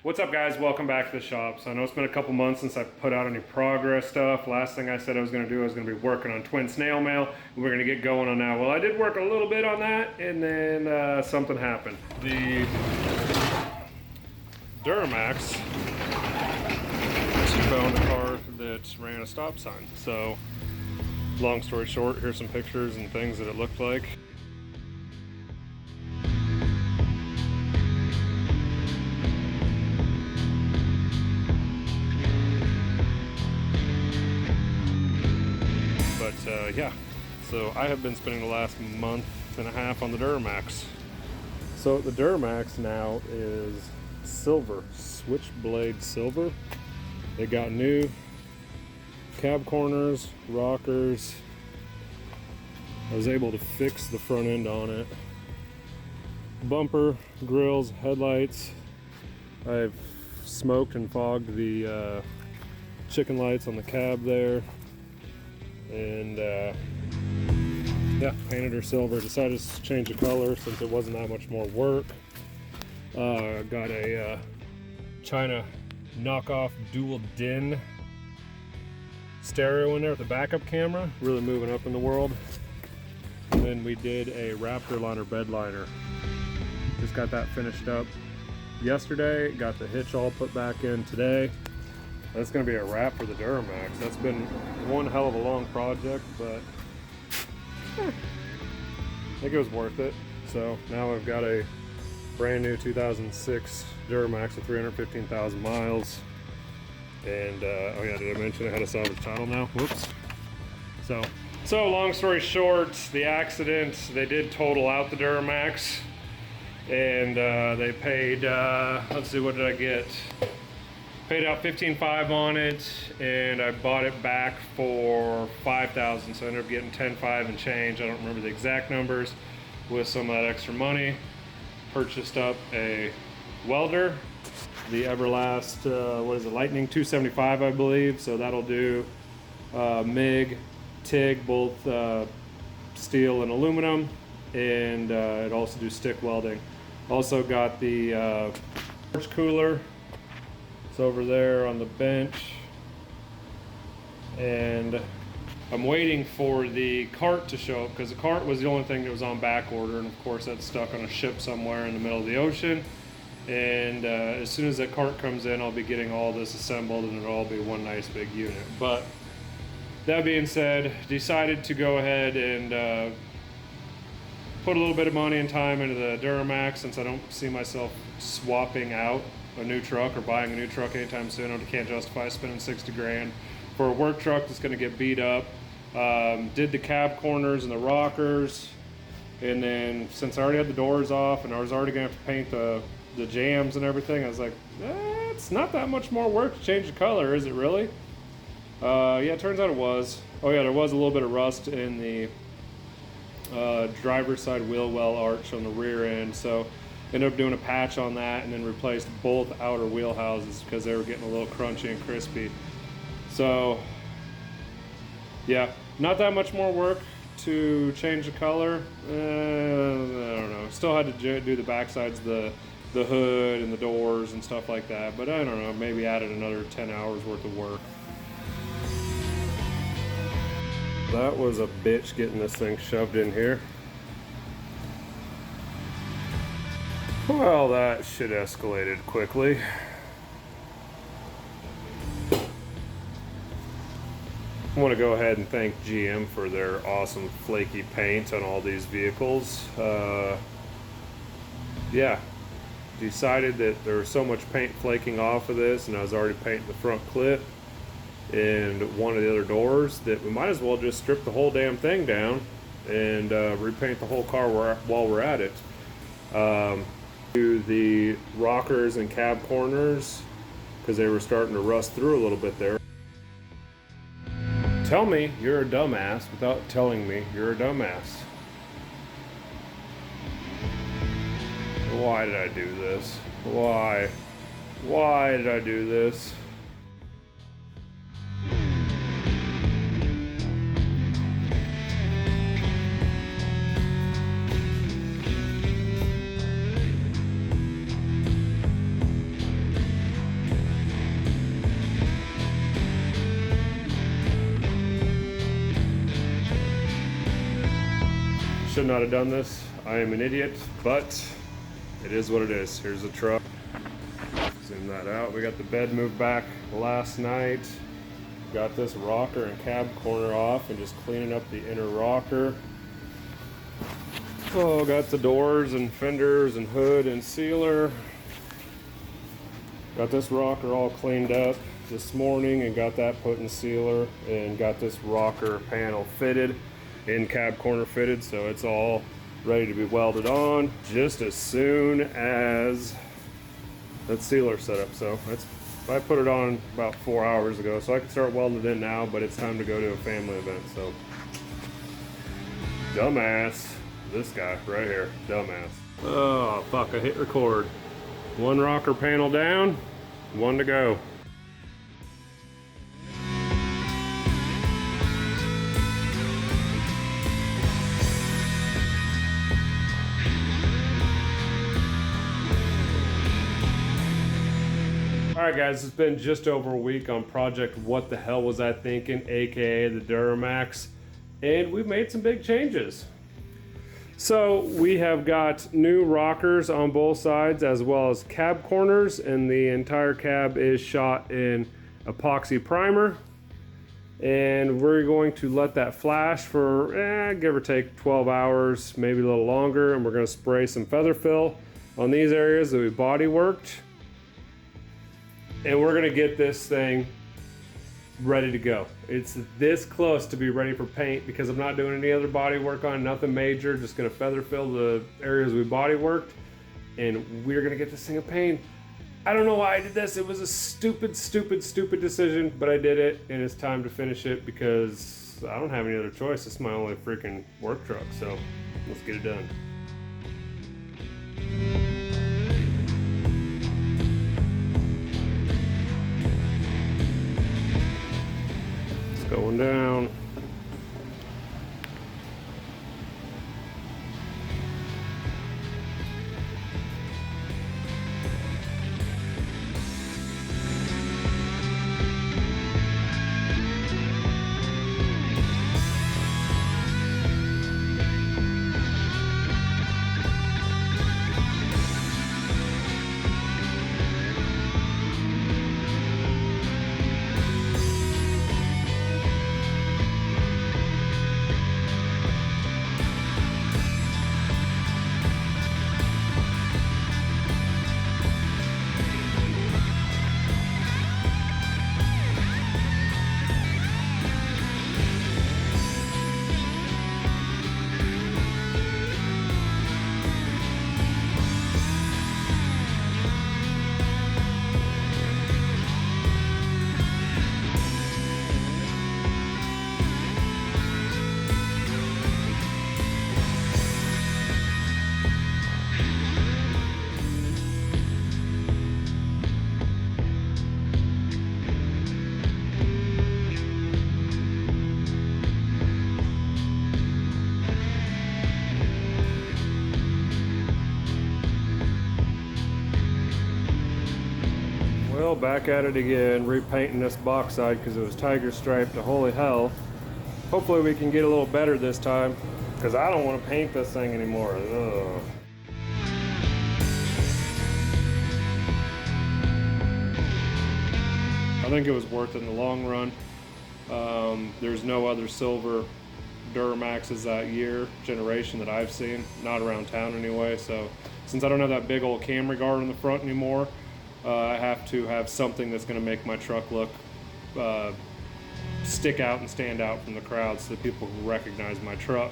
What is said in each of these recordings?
What's up, guys? Welcome back to the shop. So I know it's been a couple months since I put out any progress stuff. Last thing I said I was going to do, I was going to be working on twin snail mail. We're going to get going on that. Well, I did work a little bit on that, and then something happened. The Duramax T-boned a car that ran a stop sign. So long story short, here's some pictures and things that it looked like. Yeah, so I have been spending the last month and a half on the Duramax. So the Duramax now is silver, switchblade silver. It got new cab corners, rockers. I was able to fix the front end on it. Bumper, grills, headlights. I've smoked and fogged the chicken lights on the cab there. And yeah, painted her silver. Decided to change the color since it wasn't that much more work. Got a China knockoff dual din stereo in there with the backup camera, really moving up in the world. And then we did a Raptor liner bed liner. Just got that finished up yesterday. Got the hitch all put back in today. That's going to be a wrap for the Duramax. That's been one hell of a long project, but I think it was worth it. So now I've got a brand new 2006 Duramax with 315,000 miles. And oh yeah, did I mention I had a salvage title now? Whoops. So long story short, the accident, they did total out the Duramax, and they paid, let's see, what did I get? Paid out $15,500 on it, and I bought it back for $5,000, so I ended up getting $10,500 and change. I don't remember the exact numbers. With some of that extra money, purchased up a welder, the Everlast, what is it, Lightning 275, I believe. So that'll do MIG, TIG, both steel and aluminum, and it also do stick welding. Also got the storage cooler. It's over there on the bench, and I'm waiting for the cart to show up because the cart was the only thing that was on back order, and of course that's stuck on a ship somewhere in the middle of the ocean. And as soon as that cart comes in, I'll be getting all this assembled, and it'll all be one nice big unit. But that being said, decided to go ahead and put a little bit of money and time into the Duramax, since I don't see myself swapping out a new truck or buying a new truck anytime soon. I can't justify spending 60 grand for a work truck that's going to get beat up. Did the cab corners and the rockers, and then since I already had the doors off and I was already going to have to paint the jams and everything, I was like, it's not that much more work to change the color, is it really? Yeah, it turns out it was. Oh yeah, there was a little bit of rust in the driver's side wheel well arch on the rear end, so ended up doing a patch on that, and then replaced both outer wheel houses because they were getting a little crunchy and crispy. So yeah, not that much more work to change the color. I don't know, still had to do the backsides, the hood and the doors and stuff like that, but I don't know, maybe added another 10 hours worth of work. That was a bitch getting this thing shoved in here. Well, that shit escalated quickly. I want to go ahead and thank GM for their awesome flaky paint on all these vehicles. Yeah, decided that there was so much paint flaking off of this, and I was already painting the front clip and one of the other doors, that we might as well just strip the whole damn thing down and repaint the whole car while we're at it. To the rockers and cab corners, because they were starting to rust through a little bit there. Tell me you're a dumbass without telling me you're a dumbass. Why did I do this? Why did I do this? should not have done this. I am an idiot, but it is what it is. Here's the truck. Zoom that out. We got the bed moved back last night. Got this rocker and cab corner off and just cleaning up the inner rocker. Oh, got the doors and fenders and hood and sealer. Got this rocker all cleaned up this morning and got that put in sealer, and got this rocker panel fitted in cab corner fitted, so it's all ready to be welded on just as soon as that sealer set up. So I put it on about 4 hours ago, so I can start welding it in now, but it's time to go to a family event. So dumbass, this guy right here, dumbass. Oh fuck, I hit record. One rocker panel down, one to go. Alright guys, it's been just over a week on project What the Hell Was I Thinking, aka the Duramax, and we've made some big changes. So we have got new rockers on both sides as well as cab corners, and the entire cab is shot in epoxy primer, and we're going to let that flash for give or take 12 hours, maybe a little longer, and we're going to spray some feather fill on these areas that we body worked. And we're gonna get this thing ready to go. It's this close to be ready for paint because I'm not doing any other body work on, nothing major, just gonna feather fill the areas we body worked, and we're gonna get this thing a paint. I don't know why I did this. It was a stupid decision, but I did it, and it's time to finish it because I don't have any other choice. It's my only freaking work truck, so let's get it done. Going down. Well, back at it again, repainting this box side because it was tiger striped to holy hell. Hopefully we can get a little better this time because I don't want to paint this thing anymore. Ugh. I think it was worth it in the long run. There's no other silver Duramaxes that generation that I've seen, not around town anyway. So since I don't have that big old camera guard on the front anymore, I have to have something that's going to make my truck look stick out and stand out from the crowd so that people can recognize my truck,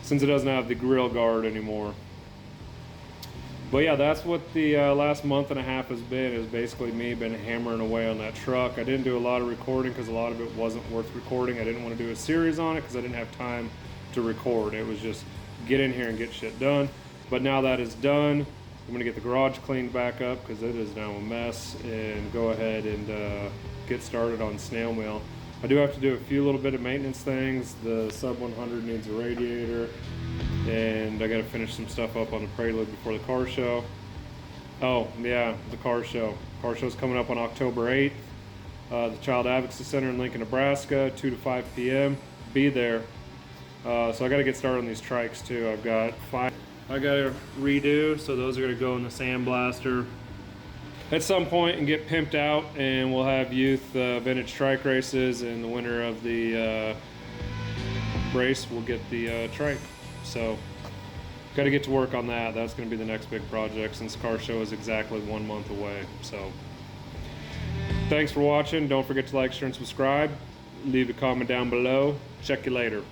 since it doesn't have the grill guard anymore. But yeah, that's what the last month and a half has been, is basically me been hammering away on that truck. I didn't do a lot of recording because a lot of it wasn't worth recording. I didn't want to do a series on it because I didn't have time to record. It was just get in here and get shit done. But now that is done, I'm gonna get the garage cleaned back up because it is now a mess, and go ahead and get started on snail mail. I do have to do a few little bit of maintenance things. The sub 100 needs a radiator, and I gotta finish some stuff up on the Prelude before the car show. Oh yeah, the car show. Car show's coming up on October 8th. The Child Advocacy Center in Lincoln, Nebraska, 2 to 5 p.m. Be there. So I got to get started on these trikes too. I've got 5 I got to redo, so those are going to go in the sandblaster at some point and get pimped out, and we'll have youth vintage trike races. In the winter of the race, we'll get the trike. So got to get to work on that. That's going to be the next big project, since car show is exactly 1 month away. So thanks for watching. Don't forget to like, share, and subscribe. Leave a comment down below. Check you later.